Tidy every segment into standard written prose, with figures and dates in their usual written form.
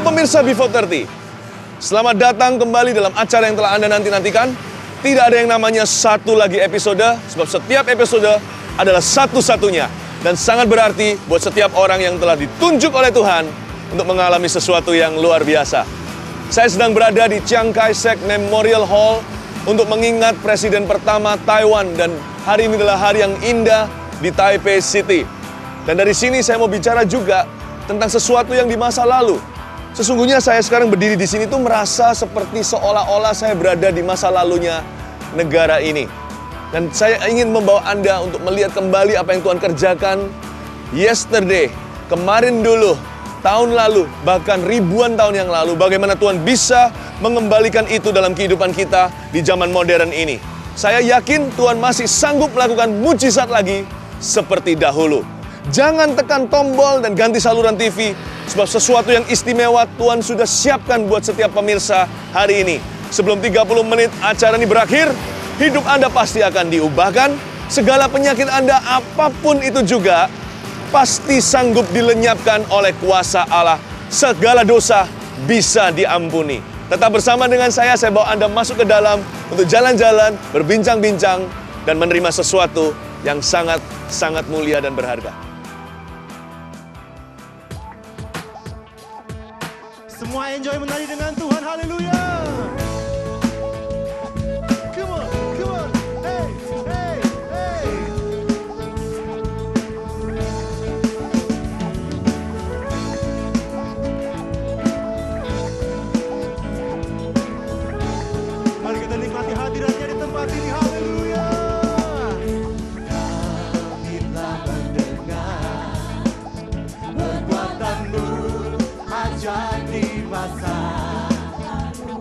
Pemirsa Before 30, selamat datang kembali dalam acara yang telah Anda nanti-nantikan. Tidak ada yang namanya satu lagi episode, sebab setiap episode adalah satu-satunya dan sangat berarti buat setiap orang yang telah ditunjuk oleh Tuhan untuk mengalami sesuatu yang luar biasa. Saya sedang berada di Chiang Kai-shek Memorial Hall untuk mengingat Presiden pertama Taiwan, dan hari ini adalah hari yang indah di Taipei City. Dan dari sini saya mau bicara juga tentang sesuatu yang di masa lalu. Sesungguhnya saya sekarang berdiri di sini tuh merasa seperti seolah-olah saya berada di masa lalunya negara ini. Dan saya ingin membawa Anda untuk melihat kembali apa yang Tuhan kerjakan yesterday, kemarin dulu, tahun lalu, bahkan ribuan tahun yang lalu. Bagaimana Tuhan bisa mengembalikan itu dalam kehidupan kita di zaman modern ini. Saya yakin Tuhan masih sanggup melakukan mujizat lagi seperti dahulu. Jangan tekan tombol dan ganti saluran TV, sebab sesuatu yang istimewa Tuhan sudah siapkan buat setiap pemirsa hari ini. Sebelum 30 menit acara ini berakhir, hidup Anda pasti akan diubahkan. Segala penyakit Anda, apapun itu juga, pasti sanggup dilenyapkan oleh kuasa Allah. Segala dosa bisa diampuni. Tetap bersama dengan saya bawa Anda masuk ke dalam untuk jalan-jalan, berbincang-bincang, dan menerima sesuatu yang sangat-sangat mulia dan berharga. Semua enjoy menari dengan Tuhan, haleluya. Come on, come on, hey, hey, hey. Mari kita nikmati hadiratnya di tempat ini, haleluya. Kami telah mendengar perbuatanmu ajaib di masa lalu.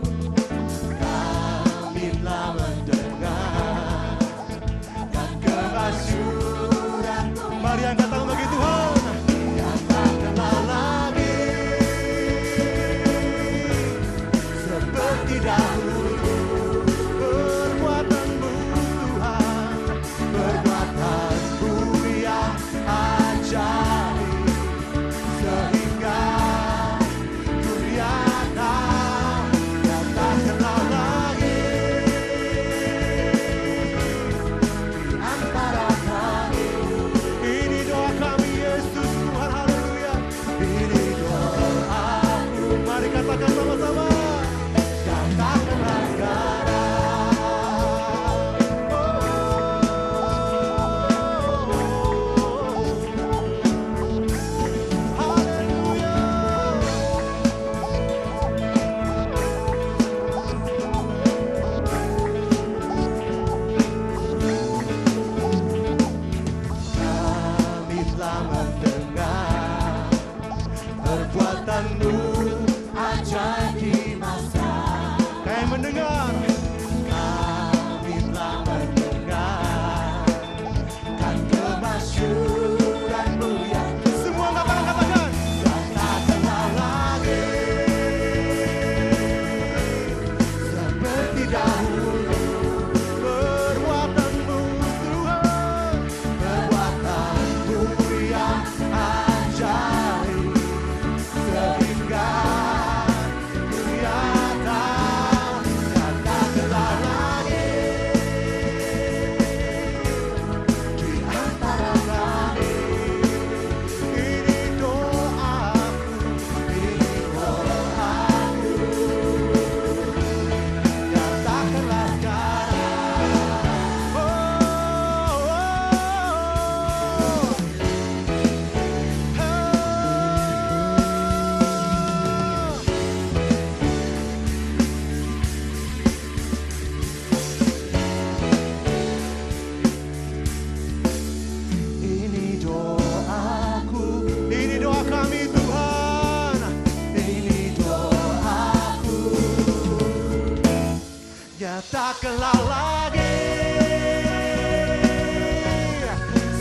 tak kenal lagi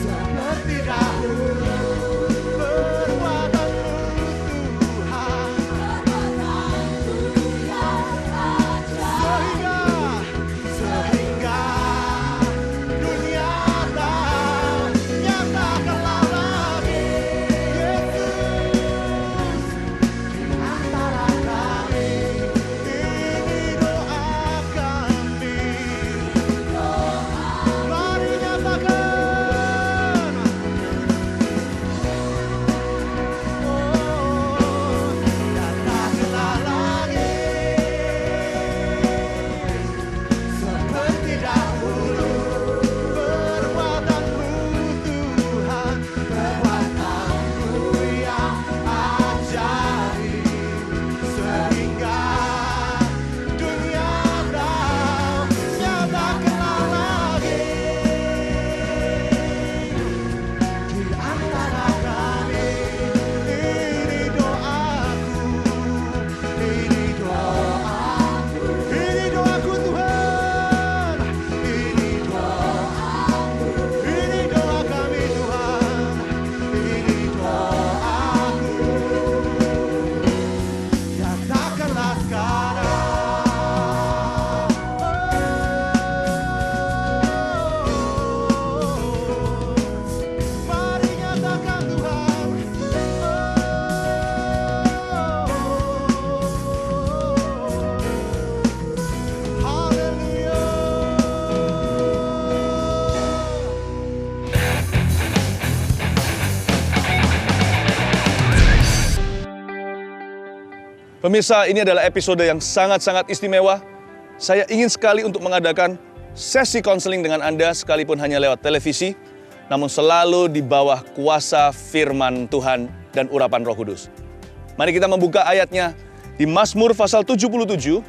seperti dahulu. Perbuatanmu Tuhan, sehingga dunia tahu yang tak kenal lagi Yesus di antara kami. Ini doa kami. Mari nyatakan. Dan tak kenal lagi seperti dahulu. Perbuatanmu Tuhan, perbuatanmu yang ajaib, sehingga dunia tahu yang tak kenal lagi di antara kami. Ini doaku, ini doaku, ini doaku Tuhan, ini doaku, ini doa kami Tuhan, ini doaku yang takkanlah sekarang. Mari nyatakan Tuhan. Haleluya. Pemirsa, ini adalah episode yang sangat-sangat istimewa. Saya ingin sekali untuk mengadakan sesi konseling dengan Anda sekalipun hanya lewat televisi, namun selalu di bawah kuasa firman Tuhan dan urapan Roh Kudus. Mari kita membuka ayatnya di Mazmur pasal 77,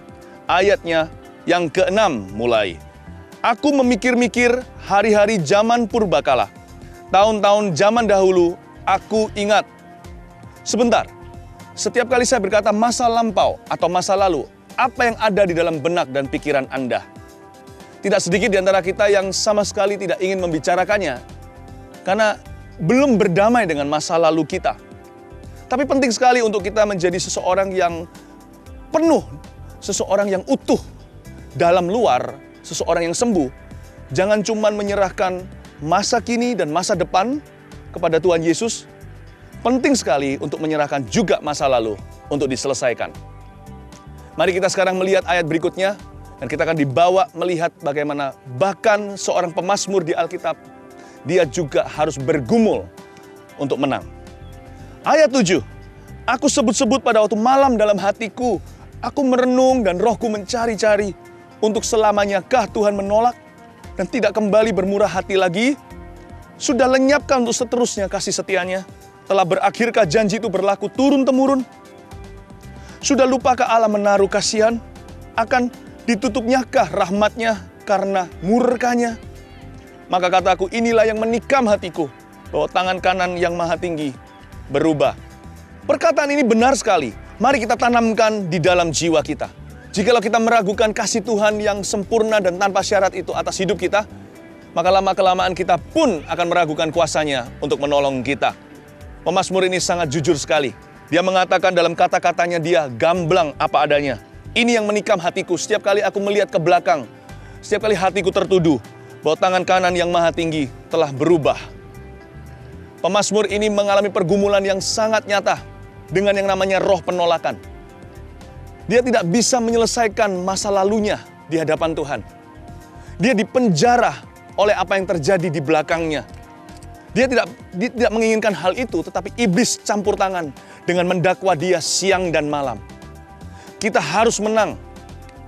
ayatnya yang ke-6 mulai. Aku memikir-mikir hari-hari zaman purbakala. Tahun-tahun zaman dahulu aku ingat. Sebentar, setiap kali saya berkata masa lampau atau masa lalu, apa yang ada di dalam benak dan pikiran Anda? Tidak sedikit di antara kita yang sama sekali tidak ingin membicarakannya, karena belum berdamai dengan masa lalu kita. Tapi penting sekali untuk kita menjadi seseorang yang penuh, seseorang yang utuh, dalam luar, seseorang yang sembuh. Jangan cuma menyerahkan masa kini dan masa depan kepada Tuhan Yesus. Penting sekali untuk menyerahkan juga masa lalu untuk diselesaikan. Mari kita sekarang melihat ayat berikutnya, dan kita akan dibawa melihat bagaimana bahkan seorang pemazmur di Alkitab, dia juga harus bergumul untuk menang. Ayat 7, aku sebut-sebut pada waktu malam dalam hatiku, aku merenung dan rohku mencari-cari, untuk selamanyakah Tuhan menolak dan tidak kembali bermurah hati lagi? Sudah lenyapkah untuk seterusnya kasih setianya? Telah berakhirkah janji itu berlaku turun-temurun? Sudah lupakah Allah menaruh kasihan? Akan ditutupnyakah rahmatnya karena murkanya? Maka kataku, inilah yang menikam hatiku, bahwa tangan kanan yang maha tinggi berubah. Perkataan ini benar sekali. Mari kita tanamkan di dalam jiwa kita. Jikalau kita meragukan kasih Tuhan yang sempurna dan tanpa syarat itu atas hidup kita, maka lama-kelamaan kita pun akan meragukan kuasanya untuk menolong kita. Pemazmur ini sangat jujur sekali. Dia mengatakan dalam kata-katanya dia gamblang apa adanya. Ini yang menikam hatiku. Setiap kali aku melihat ke belakang, setiap kali hatiku tertuduh bahwa tangan kanan yang maha tinggi telah berubah. Pemazmur ini mengalami pergumulan yang sangat nyata dengan yang namanya roh penolakan. Dia tidak bisa menyelesaikan masa lalunya di hadapan Tuhan. Dia dipenjara oleh apa yang terjadi di belakangnya. Dia tidak menginginkan hal itu, tetapi iblis campur tangan dengan mendakwa dia siang dan malam. Kita harus menang.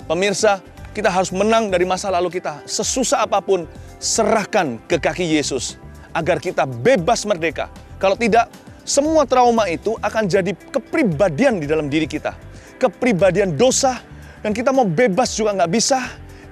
Pemirsa, kita harus menang dari masa lalu kita. Sesusah apapun, serahkan ke kaki Yesus agar kita bebas merdeka. Kalau tidak, semua trauma itu akan jadi kepribadian di dalam diri kita. Kepribadian dosa, dan kita mau bebas juga nggak bisa,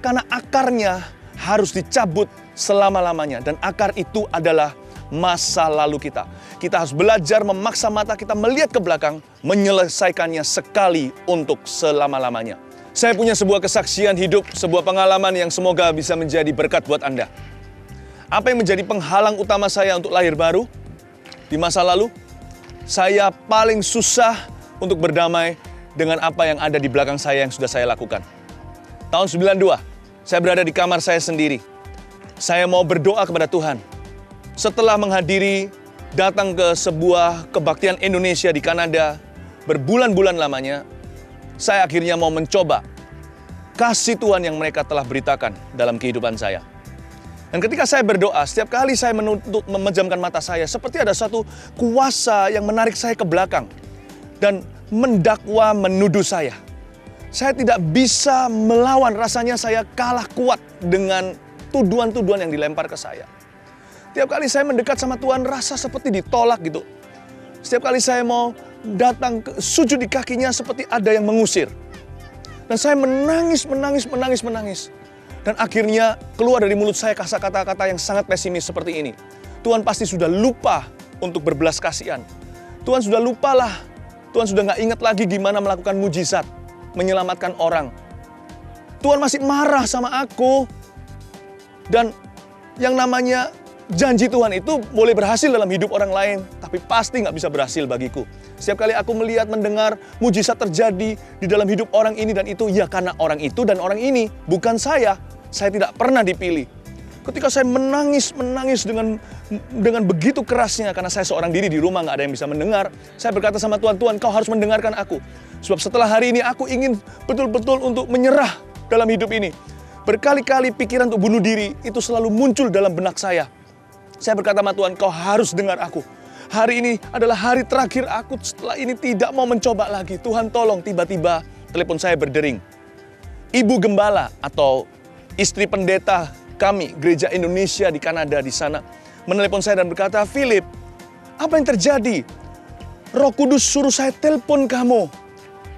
karena akarnya harus dicabut selama-lamanya. Dan akar itu adalah masa lalu kita. Kita harus belajar memaksa mata kita melihat ke belakang, menyelesaikannya sekali untuk selama-lamanya. Saya punya sebuah kesaksian hidup, sebuah pengalaman yang semoga bisa menjadi berkat buat Anda. Apa yang menjadi penghalang utama saya untuk lahir baru? Di masa lalu, saya paling susah untuk berdamai dengan apa yang ada di belakang saya yang sudah saya lakukan. Tahun 92, saya berada di kamar saya sendiri. Saya mau berdoa kepada Tuhan. Setelah menghadiri, datang ke sebuah kebaktian Indonesia di Kanada, berbulan-bulan lamanya, saya akhirnya mau mencoba kasih Tuhan yang mereka telah beritakan dalam kehidupan saya. Dan ketika saya berdoa, setiap kali saya memejamkan mata saya, seperti ada satu kuasa yang menarik saya ke belakang dan mendakwa, menuduh saya. Saya tidak bisa melawan, rasanya saya kalah kuat dengan tuduhan-tuduhan yang dilempar ke saya. Setiap kali saya mendekat sama Tuhan, rasa seperti ditolak gitu. Setiap kali saya mau datang sujud di kakinya, seperti ada yang mengusir. Dan saya menangis. Dan akhirnya keluar dari mulut saya kata-kata yang sangat pesimis seperti ini. Tuhan pasti sudah lupa untuk berbelas kasihan. Tuhan sudah lupalah. Tuhan sudah nggak ingat lagi gimana melakukan mujizat, menyelamatkan orang. Tuhan masih marah sama aku. Dan yang namanya janji Tuhan itu boleh berhasil dalam hidup orang lain, tapi pasti nggak bisa berhasil bagiku. Setiap kali aku melihat, mendengar mujizat terjadi di dalam hidup orang ini dan itu, ya karena orang itu dan orang ini, bukan saya. Saya tidak pernah dipilih. Ketika saya menangis dengan begitu kerasnya, karena saya seorang diri di rumah, nggak ada yang bisa mendengar, saya berkata sama Tuhan, Tuhan, Kau harus mendengarkan aku. Sebab setelah hari ini aku ingin betul-betul untuk menyerah dalam hidup ini. Berkali-kali pikiran untuk bunuh diri itu selalu muncul dalam benak saya. Saya berkata sama Tuhan, Kau harus dengar aku. Hari ini adalah hari terakhir aku, setelah ini tidak mau mencoba lagi. Tuhan tolong. Tiba-tiba telepon saya berdering. Ibu gembala atau istri pendeta kami, gereja Indonesia di Kanada di sana, menelepon saya dan berkata, Philip, apa yang terjadi? Roh Kudus suruh saya telepon kamu.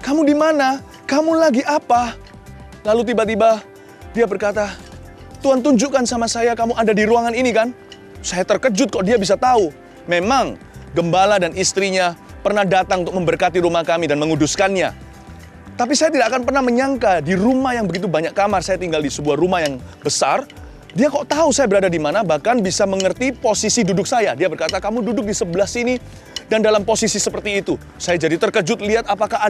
Kamu di mana? Kamu lagi apa? Lalu tiba-tiba dia berkata, Tuhan tunjukkan sama saya kamu ada di ruangan ini kan? Saya terkejut kok dia bisa tahu. Memang gembala dan istrinya pernah datang untuk memberkati rumah kami dan menguduskannya. Tapi saya tidak akan pernah menyangka di rumah yang begitu banyak kamar, saya tinggal di sebuah rumah yang besar, dia kok tahu saya berada di mana, bahkan bisa mengerti posisi duduk saya. Dia berkata, kamu duduk di sebelah sini dan dalam posisi seperti itu. Saya jadi terkejut lihat apakah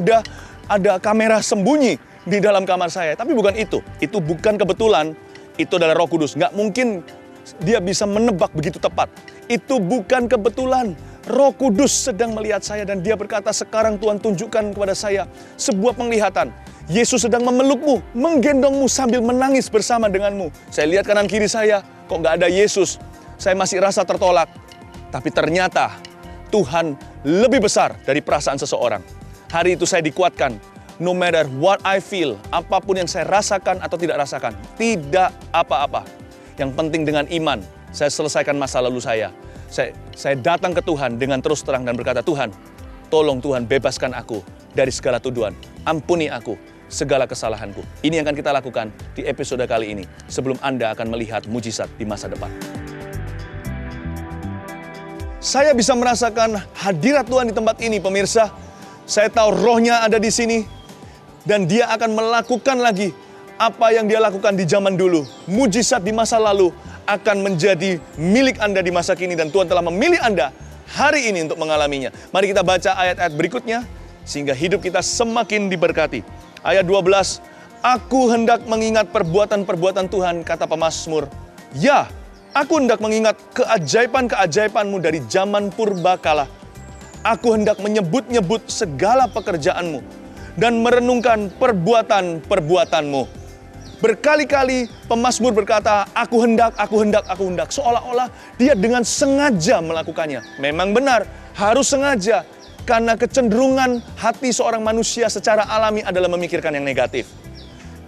ada kamera sembunyi di dalam kamar saya. Tapi bukan itu bukan kebetulan, itu adalah Roh Kudus. Nggak mungkin dia bisa menebak begitu tepat. Itu bukan kebetulan. Roh Kudus sedang melihat saya dan dia berkata, sekarang Tuhan tunjukkan kepada saya sebuah penglihatan. Yesus sedang memelukmu, menggendongmu sambil menangis bersama denganmu. Saya lihat kanan kiri saya, kok nggak ada Yesus. Saya masih rasa tertolak. Tapi ternyata Tuhan lebih besar dari perasaan seseorang. Hari itu saya dikuatkan. No matter what I feel, apapun yang saya rasakan atau tidak rasakan, tidak apa-apa. Yang penting dengan iman, saya selesaikan masa lalu saya. Saya datang ke Tuhan dengan terus terang dan berkata, Tuhan, tolong Tuhan bebaskan aku dari segala tuduhan. Ampuni aku segala kesalahanku. Ini yang akan kita lakukan di episode kali ini sebelum Anda akan melihat mujizat di masa depan. Saya bisa merasakan hadirat Tuhan di tempat ini, pemirsa. Saya tahu rohnya ada di sini dan dia akan melakukan lagi apa yang dia lakukan di zaman dulu. Mujizat di masa lalu akan menjadi milik Anda di masa kini. Dan Tuhan telah memilih Anda hari ini untuk mengalaminya. Mari kita baca ayat-ayat berikutnya sehingga hidup kita semakin diberkati. Ayat 12, Aku hendak mengingat perbuatan-perbuatan Tuhan, kata pemazmur. Ya, aku hendak mengingat keajaiban-keajaibanmu dari zaman purbakala. Aku hendak menyebut-nyebut segala pekerjaanmu dan merenungkan perbuatan-perbuatanmu. Berkali-kali pemazmur berkata, aku hendak. Seolah-olah dia dengan sengaja melakukannya. Memang benar, harus sengaja. Karena kecenderungan hati seorang manusia secara alami adalah memikirkan yang negatif.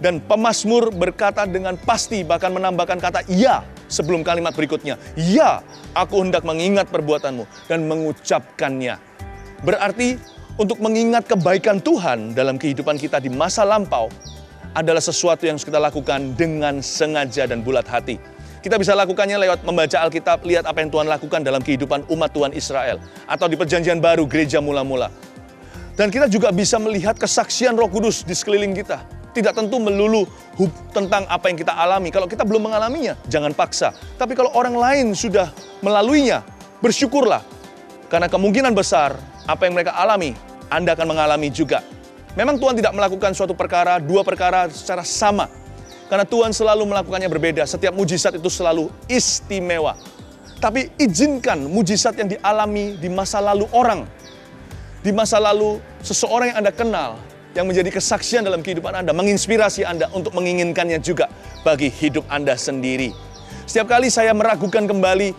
Dan pemazmur berkata dengan pasti, bahkan menambahkan kata iya sebelum kalimat berikutnya. Ya, aku hendak mengingat perbuatanmu dan mengucapkannya. Berarti untuk mengingat kebaikan Tuhan dalam kehidupan kita di masa lampau adalah sesuatu yang harus kita lakukan dengan sengaja dan bulat hati. Kita bisa lakukannya lewat membaca Alkitab, lihat apa yang Tuhan lakukan dalam kehidupan umat Tuhan Israel. Atau di perjanjian baru, gereja mula-mula. Dan kita juga bisa melihat kesaksian Roh Kudus di sekeliling kita. Tidak tentu melulu tentang apa yang kita alami. Kalau kita belum mengalaminya, jangan paksa. Tapi kalau orang lain sudah melaluinya, bersyukurlah. Karena kemungkinan besar apa yang mereka alami, Anda akan mengalami juga. Memang Tuhan tidak melakukan suatu perkara, dua perkara secara sama. Karena Tuhan selalu melakukannya berbeda. Setiap mujizat itu selalu istimewa. Tapi izinkan mujizat yang dialami di masa lalu orang. Di masa lalu seseorang yang Anda kenal, yang menjadi kesaksian dalam kehidupan Anda, menginspirasi Anda untuk menginginkannya juga bagi hidup Anda sendiri. Setiap kali saya meragukan kembali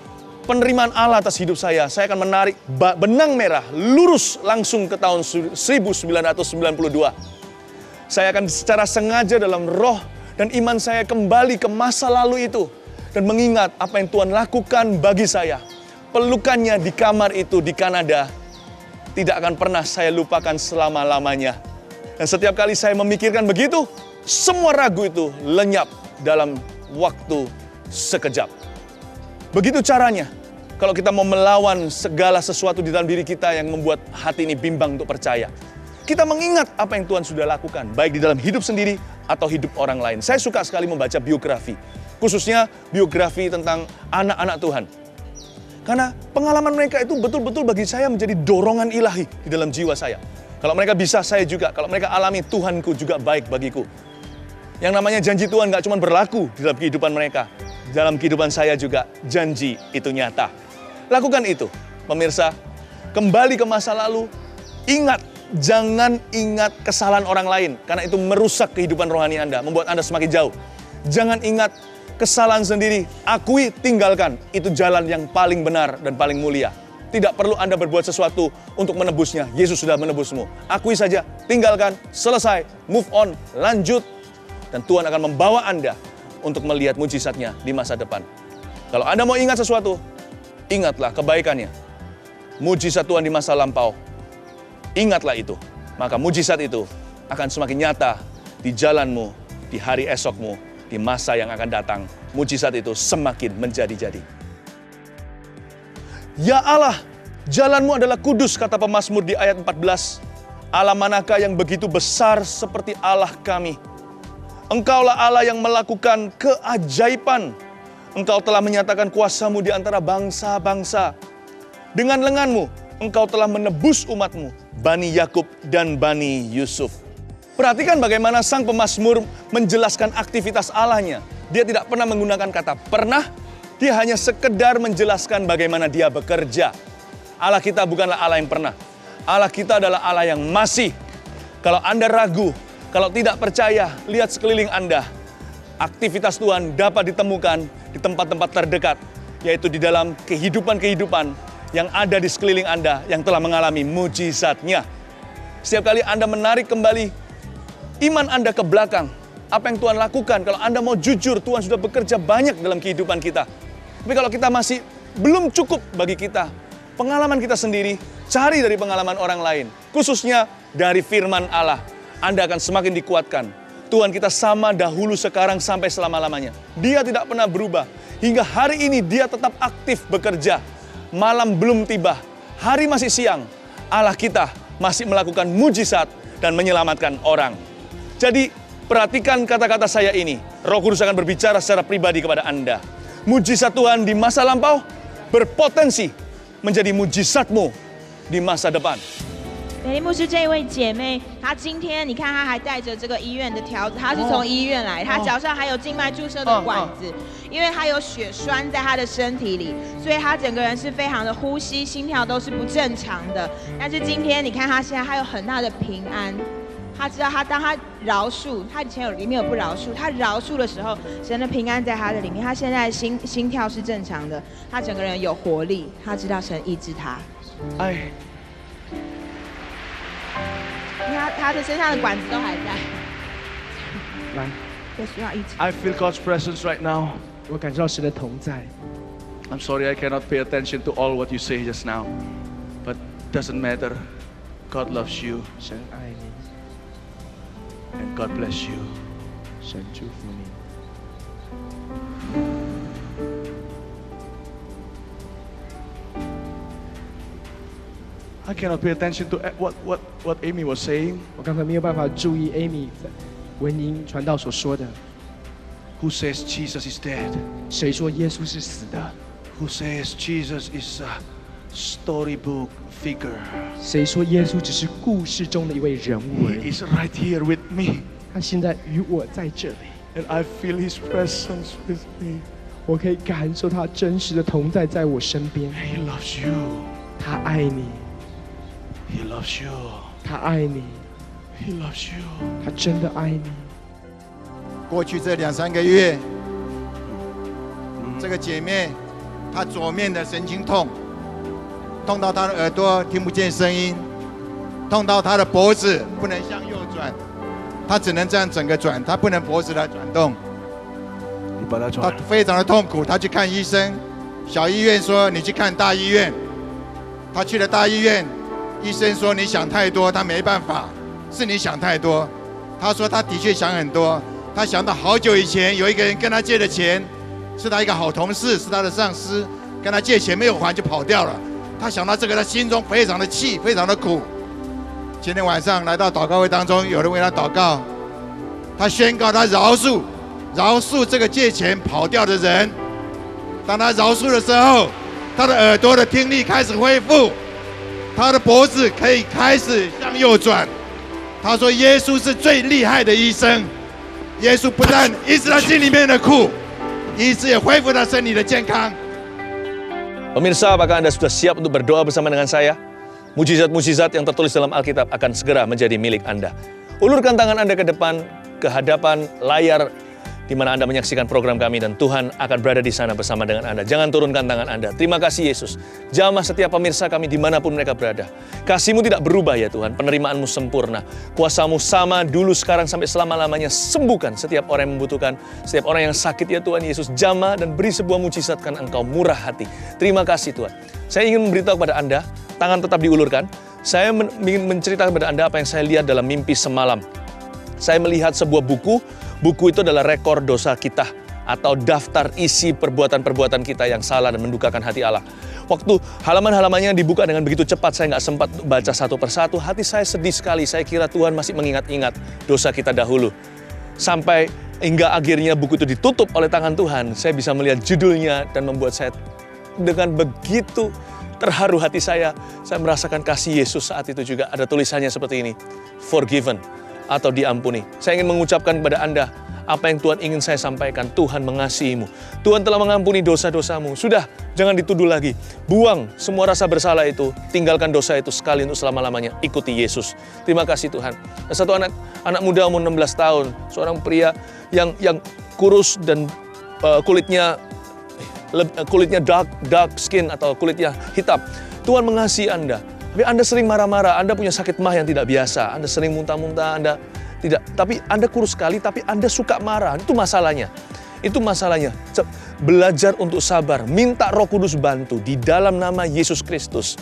penerimaan Allah atas hidup saya akan menarik benang merah lurus langsung ke tahun 1992. Saya akan secara sengaja dalam roh dan iman saya kembali ke masa lalu itu dan mengingat apa yang Tuhan lakukan bagi saya. Pelukannya di kamar itu di Kanada tidak akan pernah saya lupakan selama-lamanya. Dan setiap kali saya memikirkan begitu, semua ragu itu lenyap dalam waktu sekejap. Begitu caranya, kalau kita mau melawan segala sesuatu di dalam diri kita yang membuat hati ini bimbang untuk percaya. Kita mengingat apa yang Tuhan sudah lakukan, baik di dalam hidup sendiri atau hidup orang lain. Saya suka sekali membaca biografi, khususnya biografi tentang anak-anak Tuhan. Karena pengalaman mereka itu betul-betul bagi saya menjadi dorongan ilahi di dalam jiwa saya. Kalau mereka bisa, saya juga. Kalau mereka alami, Tuhanku juga baik bagiku. Yang namanya janji Tuhan gak cuma berlaku di dalam kehidupan mereka. Dalam kehidupan saya juga, janji itu nyata. Lakukan itu, pemirsa. Kembali ke masa lalu, ingat, jangan ingat kesalahan orang lain. Karena itu merusak kehidupan rohani Anda, membuat Anda semakin jauh. Jangan ingat kesalahan sendiri, akui, tinggalkan. Itu jalan yang paling benar dan paling mulia. Tidak perlu Anda berbuat sesuatu untuk menebusnya. Yesus sudah menebusmu. Akui saja, tinggalkan, selesai, move on, lanjut. Dan Tuhan akan membawa Anda untuk melihat mujizatnya di masa depan. Kalau Anda mau ingat sesuatu, ingatlah kebaikannya. Mujizat Tuhan di masa lampau. Ingatlah itu. Maka mujizat itu akan semakin nyata di jalanmu, di hari esokmu, di masa yang akan datang. Mujizat itu semakin menjadi-jadi. Ya Allah, jalanmu adalah kudus, kata pemazmur di ayat 14. Allah manakah yang begitu besar seperti Allah kami? Engkaulah Allah yang melakukan keajaiban. Engkau telah menyatakan kuasamu di antara bangsa-bangsa. Dengan lenganmu, engkau telah menebus umatmu, Bani Yakub dan Bani Yusuf. Perhatikan bagaimana sang pemazmur menjelaskan aktivitas Allahnya. Dia tidak pernah menggunakan kata pernah, dia hanya sekedar menjelaskan bagaimana dia bekerja. Allah kita bukanlah Allah yang pernah. Allah kita adalah Allah yang masih. Kalau Anda ragu, kalau tidak percaya, lihat sekeliling Anda. Aktivitas Tuhan dapat ditemukan di tempat-tempat terdekat, yaitu di dalam kehidupan-kehidupan yang ada di sekeliling Anda yang telah mengalami mujizatnya. Setiap kali Anda menarik kembali iman Anda ke belakang, apa yang Tuhan lakukan, kalau Anda mau jujur, Tuhan sudah bekerja banyak dalam kehidupan kita. Tapi kalau kita masih belum cukup bagi kita, pengalaman kita sendiri, cari dari pengalaman orang lain. Khususnya dari firman Allah, Anda akan semakin dikuatkan. Tuhan kita sama dahulu, sekarang, sampai selama-lamanya. Dia tidak pernah berubah. Hingga hari ini dia tetap aktif bekerja. Malam belum tiba, hari masih siang. Allah kita masih melakukan mujizat dan menyelamatkan orang. Jadi perhatikan kata-kata saya ini. Roh Kudus akan berbicara secara pribadi kepada Anda. Mujizat Tuhan di masa lampau berpotensi menjadi mujizatmu di masa depan. 美丽牧师这一位姐妹，她今天你看她还带着这个医院的条子，她是从医院来，她脚上还有静脉注射的管子，因为她有血栓在她的身体里，所以她整个人是非常的呼吸、心跳都是不正常的。但是今天你看她现在还有很大的平安。他知道当他饶恕，他以前里面有不饶恕，他饶恕的时候，神的平安在他的里面，他现在心跳是正常的，他整个人有活力，他知道神医治他。你看他的身上的管子都还在，来，也需要医治。 I feel God's presence right now. 我感受到神的同在。 I'm sorry I cannot pay attention to all what you say just now. But doesn't matter. God loves you 神爱你， and God bless you. 神祝福你。 I cannot pay attention to what Amy was saying. 我刚才没有办法注意 Amy 文英传道所说的， Who says Jesus is dead? 谁说耶稣是死的？ Who says Jesus is a storybook figure? 谁说耶稣只是故事中的一位人物而 He 已？ is right here with me, 他现在与我在这里， and I feel His presence with me. 我可以感受他真实的同在在我身边。 He loves you. 他爱你， He loves you. 他爱你， He loves you. 他真的爱你。过去这2-3个月，这个姐妹她左面的神经痛，痛到她的耳朵听不见声音，痛到她的脖子不能向右转，她只能这样整个转，她不能脖子来转动，你把它她转。非常的痛苦。她去看医生，小医院说你去看大医院，她去了大医院，医生说你想太多，她没办法，是你想太多。她说她的确想很多。他想到好久以前有一个人跟他借的钱，是他一个好同事，是他的上司，跟他借钱没有还就跑掉了。他想到这个，他心中非常的气，非常的苦。今天晚上来到祷告会当中，有人为他祷告，他宣告他饶恕这个借钱跑掉的人。当他饶恕的时候，他的耳朵的听力开始恢复，他的脖子可以开始向右转。他说耶稣是最厉害的医生。耶稣不但医治他心里面的苦，医治也恢复他身体的健康。 Pemirsa, apakah Anda sudah siap untuk berdoa bersama dengan saya? Mujizat-mujizat yang tertulis dalam Alkitab akan segera menjadi milik Anda. Ulurkan tangan Anda ke depan, ke hadapan layar di mana Anda menyaksikan program kami, dan Tuhan akan berada di sana bersama dengan Anda. Jangan turunkan tangan Anda. Terima kasih Yesus. Jamah setiap pemirsa kami dimanapun mereka berada. Kasih-Mu tidak berubah ya Tuhan, penerimaan-Mu sempurna. Kuasa-Mu sama dulu, sekarang, sampai selama-lamanya. Sembuhkan setiap orang yang membutuhkan, setiap orang yang sakit ya Tuhan Yesus. Jamah dan beri sebuah mujizat, karena Engkau murah hati. Terima kasih Tuhan. Saya ingin memberitahu kepada Anda, tangan tetap diulurkan. Saya ingin menceritakan kepada Anda apa yang saya lihat dalam mimpi semalam. Saya melihat sebuah buku. Buku itu adalah rekor dosa kita, atau daftar isi perbuatan-perbuatan kita yang salah dan mendukakan hati Allah. Waktu halaman-halamannya dibuka dengan begitu cepat, saya nggak sempat baca satu persatu. Hati saya sedih sekali. Saya kira Tuhan masih mengingat-ingat dosa kita dahulu. Sampai hingga akhirnya buku itu ditutup oleh tangan Tuhan. Saya bisa melihat judulnya dan membuat saya dengan begitu terharu hati saya. Saya merasakan kasih Yesus saat itu juga. Ada tulisannya seperti ini, forgiven, atau diampuni. Saya ingin mengucapkan kepada Anda apa yang Tuhan ingin saya sampaikan. Tuhan mengasihimu. Tuhan telah mengampuni dosa-dosamu. Sudah, jangan dituduh lagi. Buang semua rasa bersalah itu. Tinggalkan dosa itu sekali untuk selama-lamanya. Ikuti Yesus. Terima kasih Tuhan. Dan satu anak muda umur 16 tahun, seorang pria yang kurus dan kulitnya dark skin, atau kulitnya hitam. Tuhan mengasihi Anda. Tapi Anda sering marah-marah, Anda punya sakit mah yang tidak biasa, Anda sering muntah-muntah, Anda tidak, tapi Anda kurus sekali, tapi Anda suka marah. Itu masalahnya. Itu masalahnya. Belajar untuk sabar, minta Roh Kudus bantu di dalam nama Yesus Kristus.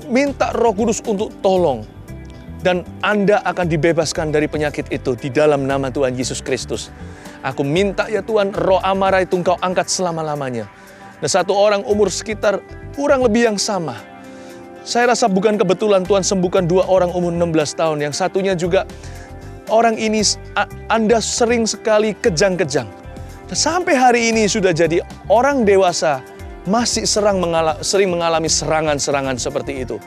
Minta Roh Kudus untuk tolong, dan Anda akan dibebaskan dari penyakit itu di dalam nama Tuhan Yesus Kristus. Aku minta ya Tuhan, roh amarah itu Engkau angkat selama-lamanya. Dan satu orang umur sekitar kurang lebih yang sama. Saya rasa bukan kebetulan Tuhan sembuhkan 2 orang umur 16 tahun. Yang satunya juga, orang ini Anda sering sekali kejang-kejang. Sampai hari ini sudah jadi orang dewasa, masih sering mengalami serangan-serangan seperti itu.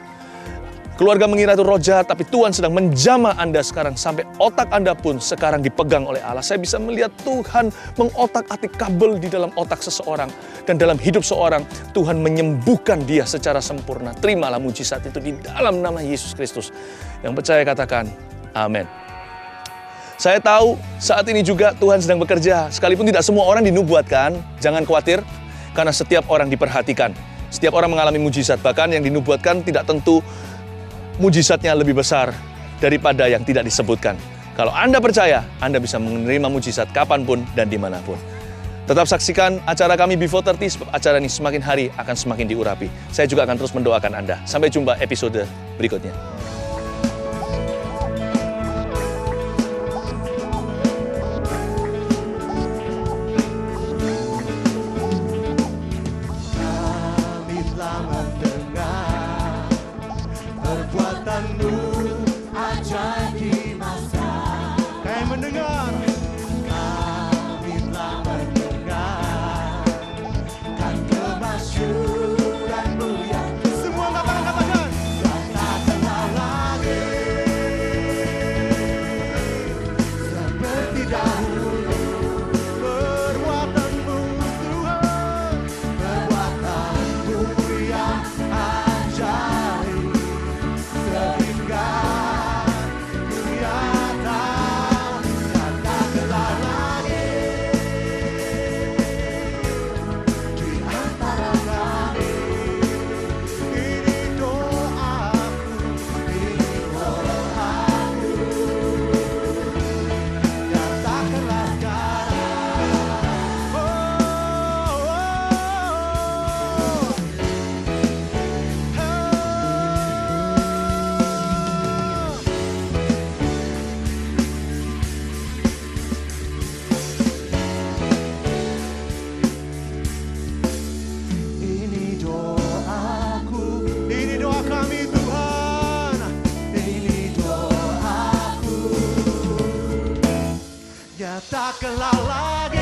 Keluarga mengira itu roh jahat, tapi Tuhan sedang menjamah Anda sekarang. Sampai otak Anda pun sekarang dipegang oleh Allah. Saya bisa melihat Tuhan mengotak-atik kabel di dalam otak seseorang. Dan dalam hidup seorang, Tuhan menyembuhkan dia secara sempurna. Terimalah mujizat itu di dalam nama Yesus Kristus. Yang percaya katakan, amin. Saya tahu saat ini juga Tuhan sedang bekerja. Sekalipun tidak semua orang dinubuatkan, jangan khawatir, karena setiap orang diperhatikan. Setiap orang mengalami mujizat, bahkan yang dinubuatkan tidak tentu mujizatnya lebih besar daripada yang tidak disebutkan. Kalau Anda percaya, Anda bisa menerima mujizat kapanpun dan dimanapun. Tetap saksikan acara kami Before 30, sebab acara ini semakin hari akan semakin diurapi. Saya juga akan terus mendoakan Anda. Sampai jumpa episode berikutnya. Kami telah mendengar perbuatan-Mu ajaib di masa. Kami mendengar. Kami telah mendengar kan kemasyuran-Mu yang semua katakan katakanlah lagi seperti dahulu perbuatan-Mu Tuhan, perbuatan-Mu yang ajaib sehingga dunia tahu. Katakanlah lagi di antara kami. Ini doaku, ini doaku. Katakanlah sekarang. Oh, oh, oh. Ini doaku, ini doa kami Tuhan, ini doaku. Nyatakanlah lagi